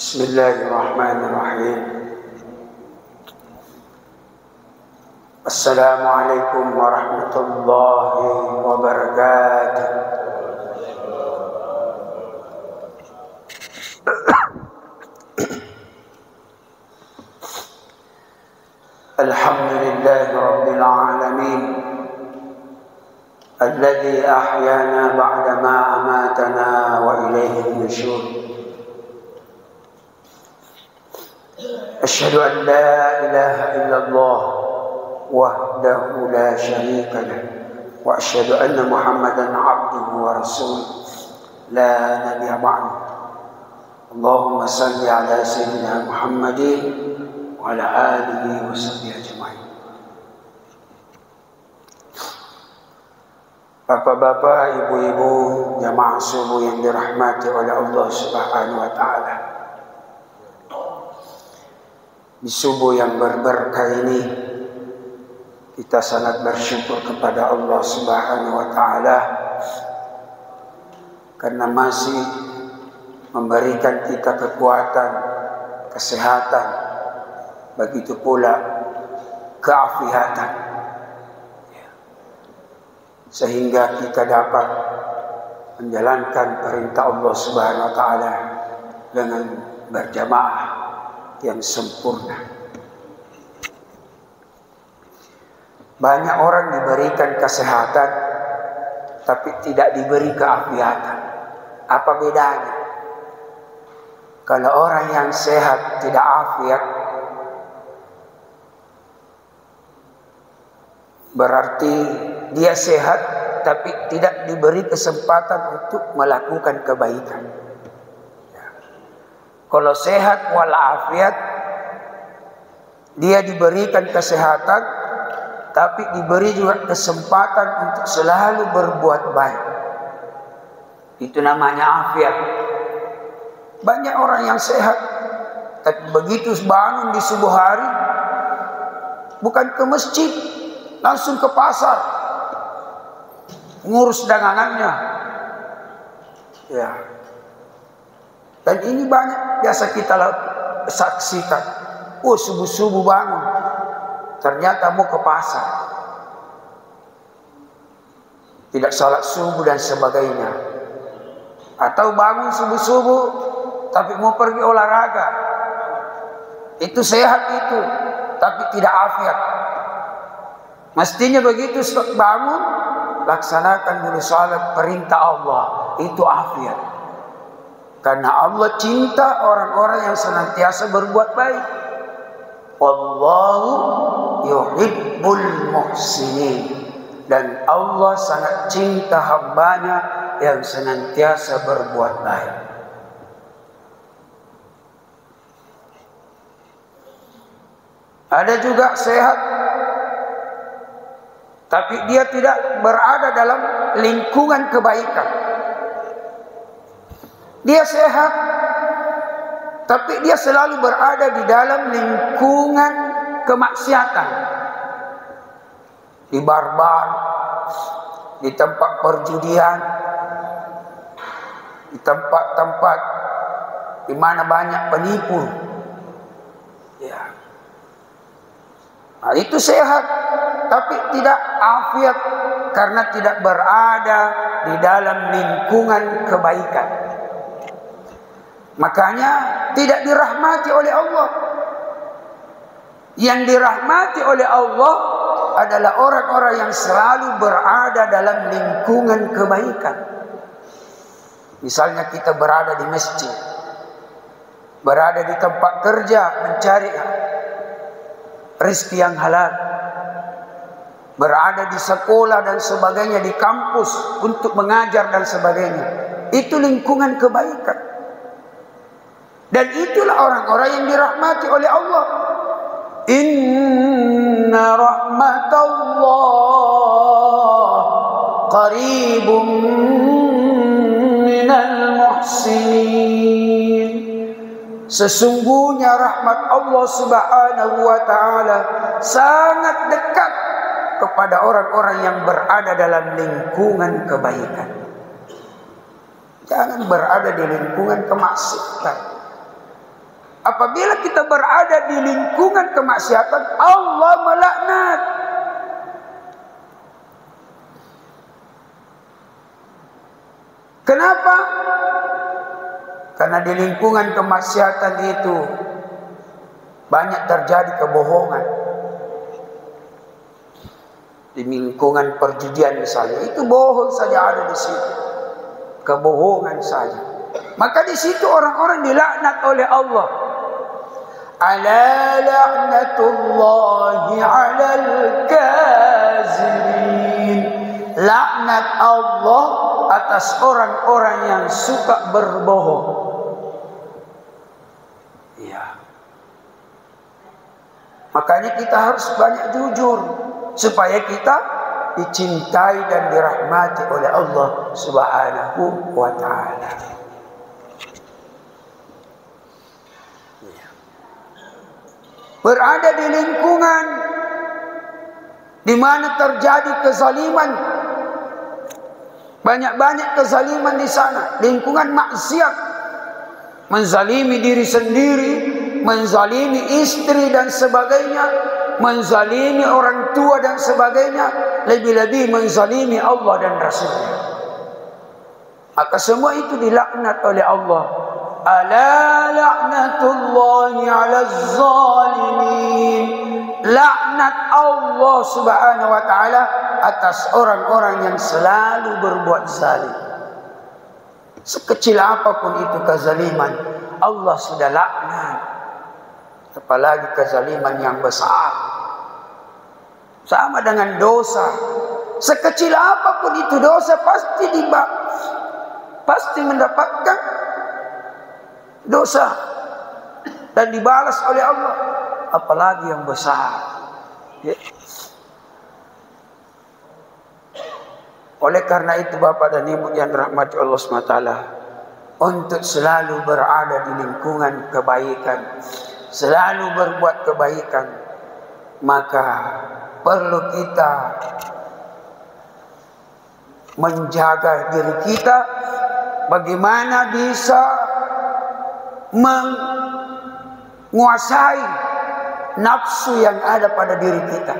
Bismillahirrahmanirrahim. Assalamualaikum warahmatullahi wabarakatuh. Alhamdulillahi rabbil alamin, alladzi ahyana ba'da ma amatana wa ilaihi nusyur. Asyhadu an la ilaha illallah wahdahu la syarika lah wa asyhadu anna Muhammadan abduhu wa rasuluh la nabiyya ba'du. Allahumma salli ala sayyidina Muhammadin wa ala alihi wa sahbihi ajma'in. Bapak-bapak, ibu-ibu, jamaah subuh yang dirahmati oleh Allah Subhanahu wa taala. Di subuh yang berberkah ini kita sangat bersyukur kepada Allah Subhanahu wa taala karena masih memberikan kita kekuatan, kesehatan, begitu pula keafiatan, sehingga kita dapat menjalankan perintah Allah Subhanahu wa taala dengan berjamaah yang sempurna. Banyak orang diberikan kesehatan tapi tidak diberi keafiatan. Apa bedanya? Kalau orang yang sehat tidak afiat, berarti dia sehat tapi tidak diberi kesempatan untuk melakukan kebaikan. Kalau sehat walafiat, dia diberikan kesehatan, tapi diberi juga kesempatan untuk selalu berbuat baik. Itu namanya afiat. Banyak orang yang sehat, tapi begitu bangun di subuh hari, bukan ke masjid, langsung ke pasar, ngurus dagangannya. Ya. Dan ini banyak biasa kita saksikan. Oh, subuh-subuh bangun, ternyata mau ke pasar, tidak salat subuh dan sebagainya. Atau bangun subuh-subuh tapi mau pergi olahraga. Itu sehat itu, tapi tidak afiat. Mestinya begitu bangun, laksanakan dulu salat perintah Allah, itu afiat. Karena Allah cinta orang-orang yang senantiasa berbuat baik. Wallahu yuhibbul muhsinin. Dan Allah sangat cinta hambanya yang senantiasa berbuat baik. Ada juga sehat, tapi dia tidak berada dalam lingkungan kebaikan. Dia sehat, tapi dia selalu berada di dalam lingkungan kemaksiatan. Di bar-bar, di tempat perjudian, di tempat-tempat di mana banyak penipu. Ya. Nah, itu sehat, tapi tidak afiat karena tidak berada di dalam lingkungan kebaikan. Makanya tidak dirahmati oleh Allah. Yang dirahmati oleh Allah adalah orang-orang yang selalu berada dalam lingkungan kebaikan. Misalnya kita berada di masjid, berada di tempat kerja mencari rezeki yang halal, berada di sekolah dan sebagainya, di kampus untuk mengajar dan sebagainya. Itu lingkungan kebaikan. Dan itulah orang-orang yang dirahmati oleh Allah. Inna rahmatallah qaribun minal muhsinin. Sesungguhnya rahmat Allah Subhanahu wa taala sangat dekat kepada orang-orang yang berada dalam lingkungan kebaikan. Jangan berada di lingkungan kemaksiatan. Apabila kita berada di lingkungan kemaksiatan, Allah melaknat. Kenapa? Karena di lingkungan kemaksiatan itu banyak terjadi kebohongan. Di lingkungan perjudian misalnya, itu bohong saja ada di situ. Kebohongan saja. Maka di situ orang-orang dilaknat oleh Allah. Ala la'natullahi 'alal kazimin. Laknat Allah atas orang-orang yang suka berbohong. Ya. Makanya kita harus banyak jujur supaya kita dicintai dan dirahmati oleh Allah Subhanahu wa ta'ala. Berada di lingkungan di mana terjadi kezaliman, banyak-banyak kezaliman di sana, lingkungan maksiat, menzalimi diri sendiri, menzalimi istri dan sebagainya, menzalimi orang tua dan sebagainya, lebih-lebih menzalimi Allah dan Rasulnya. Maka semua itu dilaknat oleh Allah. Ala la'natullahi 'alaz zalimin. Laknat Allah Subhanahu wa ta'ala atas orang-orang yang selalu berbuat zalim. Sekecil apapun itu kezaliman, Allah sudah laknat. Apalagi kezaliman yang besar. Sama dengan dosa. Sekecil apapun itu dosa pasti mendapatkan dosa dan dibalas oleh Allah. Apalagi yang besar. Ya. Oleh karena itu Bapak dan Ibu yang dirahmati Allah SWT, untuk selalu berada di lingkungan kebaikan, selalu berbuat kebaikan, maka perlu kita menjaga diri kita bagaimana bisa menguasai nafsu yang ada pada diri kita.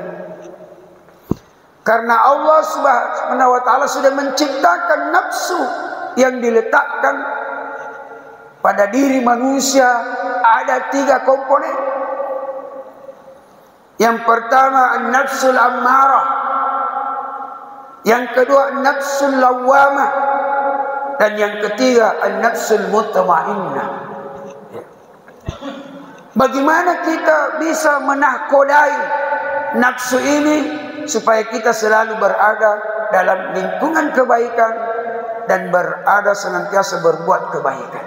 Karena Allah Subhanahu wa ta'ala sudah menciptakan nafsu yang diletakkan pada diri manusia. Ada 3 komponen. Yang pertama an-nafsul ammarah, yang kedua an-nafsul lawwamah, dan yang ketiga an-nafsul mutmainnah. Bagaimana kita bisa menahkodai nafsu ini supaya kita selalu berada dalam lingkungan kebaikan dan berada senantiasa berbuat kebaikan,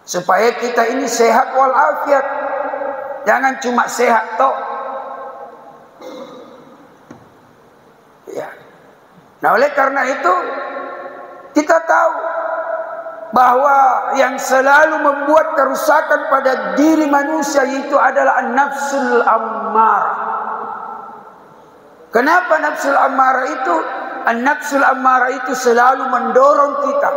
supaya kita ini sehat walafiat, jangan cuma sehat toh. Ya. Nah, oleh karena itu kita tahu bahwa yang selalu membuat kerusakan pada diri manusia itu adalah an-nafsul ammarah. Kenapa nafsul ammarah itu? An-nafsul ammarah itu selalu mendorong kita,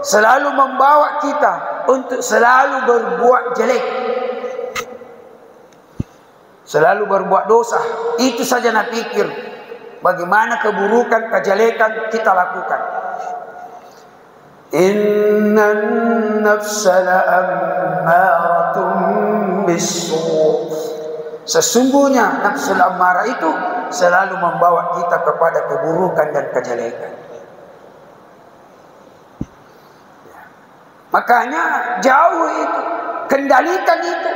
selalu membawa kita untuk selalu berbuat jelek, selalu berbuat dosa. Itu saja nak pikir bagaimana keburukan, kejelekan kita lakukan. Innan nafsa la'ammaratun bis-su'. Sesungguhnya nafsul ammarah itu selalu membawa kita kepada keburukan dan kejelekan. Makanya jauh itu, kendalikan itu.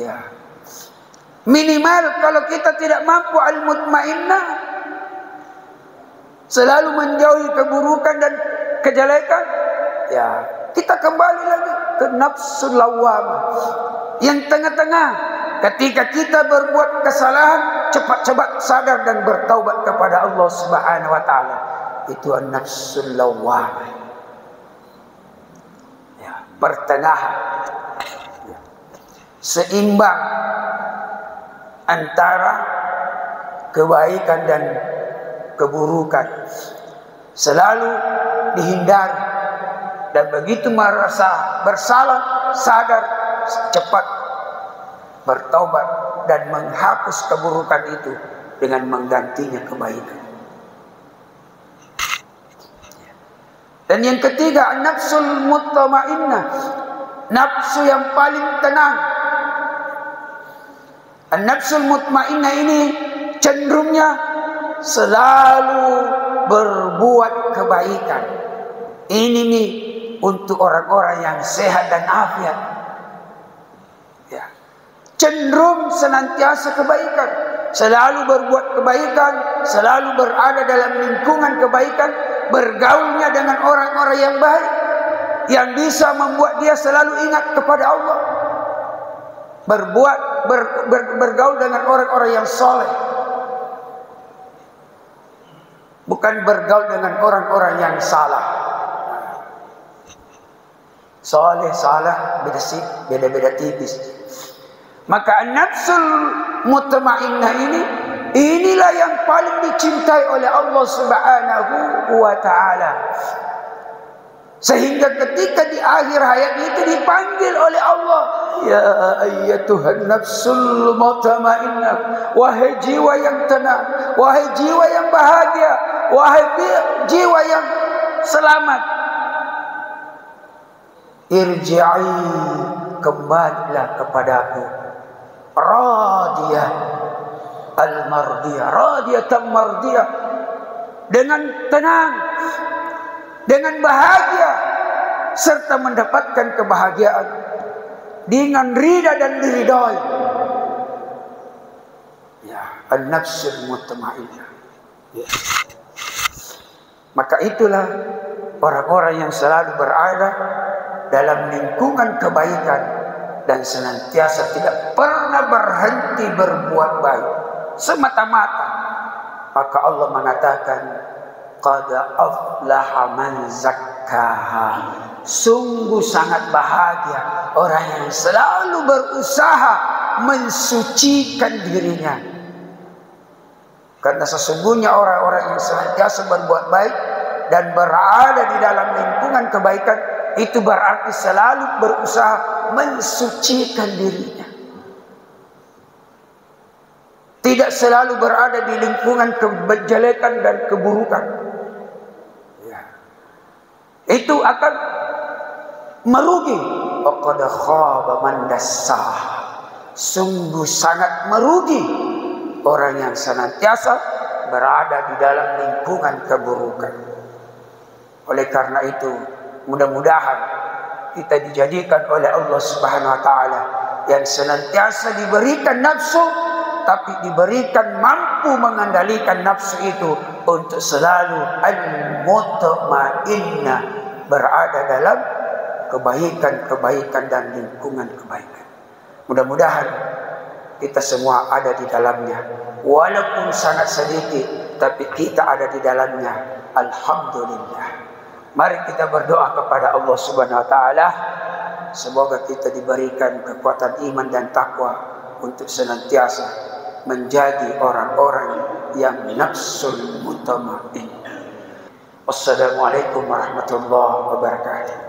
Ya. Minimal kalau kita tidak mampu al-mutmainnah, selalu menjauhi keburukan dan kejelekan, ya, kita kembali lagi ke nafsul lawwamah yang tengah-tengah. Ketika kita berbuat kesalahan, cepat-cepat sadar dan bertaubat kepada Allah Subhanahu wa ta'ala. Itu an-nafsul lawwamah. Ya, pertengahan. Ya. Seimbang antara kebaikan dan keburukan, selalu dihindari dan begitu merasa bersalah, sadar, cepat bertaubat dan menghapus keburukan itu dengan menggantinya kebaikan. Dan yang ketiga, an-nafsul mutmainnah, nafsu yang paling tenang. An-nafsul mutmainnah ini cenderungnya selalu berbuat kebaikan. Ini nih untuk orang-orang yang sehat dan afiat. Ya. Cenderung senantiasa kebaikan, selalu berbuat kebaikan, selalu berada dalam lingkungan kebaikan, bergaulnya dengan orang-orang yang baik, yang bisa membuat dia selalu ingat kepada Allah. Bergaul dengan orang-orang yang soleh, bukan bergaul dengan orang-orang yang salah. Soleh, salah, beda-beda tipis. Maka an-nafsul mutmainnah inilah yang paling dicintai oleh Allah Subhanahu wa ta'ala. Sehingga ketika di akhir hayat itu dipanggil oleh Allah, ya ayyatuhan nafsul mutmainnah, wahai jiwa yang tenang, wahai jiwa yang bahagia, wahai jiwa yang selamat, irji'i, kembalilah kepadaku, radiyah al-mardiyah, radiyatan mardiyah, dengan tenang, dengan bahagia, serta mendapatkan kebahagiaan dengan ridha dan diridhai. Ya, an-nafsul mutmainnah. Ya. Maka itulah orang-orang yang selalu berada dalam lingkungan kebaikan dan senantiasa tidak pernah berhenti berbuat baik semata-mata. Maka Allah mengatakan, qad aflaha man zakkaha, sungguh sangat bahagia orang yang selalu berusaha mensucikan dirinya. Karena sesungguhnya orang-orang yang senantiasa berbuat baik dan berada di dalam lingkungan kebaikan, itu berarti selalu berusaha mensucikan dirinya. Tidak selalu berada di lingkungan kejelekan dan keburukan. Ya. Itu akan merugi. Qad khaba man dassaha, sungguh sangat merugi orang yang senantiasa berada di dalam lingkungan keburukan. Oleh karena itu, mudah-mudahan kita dijadikan oleh Allah Subhanahu wa ta'ala yang senantiasa diberikan nafsu, tapi diberikan mampu mengendalikan nafsu itu untuk selalu al-mutmainnah, berada dalam kebaikan-kebaikan dan lingkungan kebaikan. Mudah-mudahan kita semua ada di dalamnya, walaupun sangat sedikit, tapi kita ada di dalamnya. Alhamdulillah. Mari kita berdoa kepada Allah Subhanahu wa ta'ala, semoga kita diberikan kekuatan iman dan takwa untuk senantiasa menjadi orang-orang yang nafsul mutmainnah. Wassalamualaikum warahmatullahi wabarakatuh.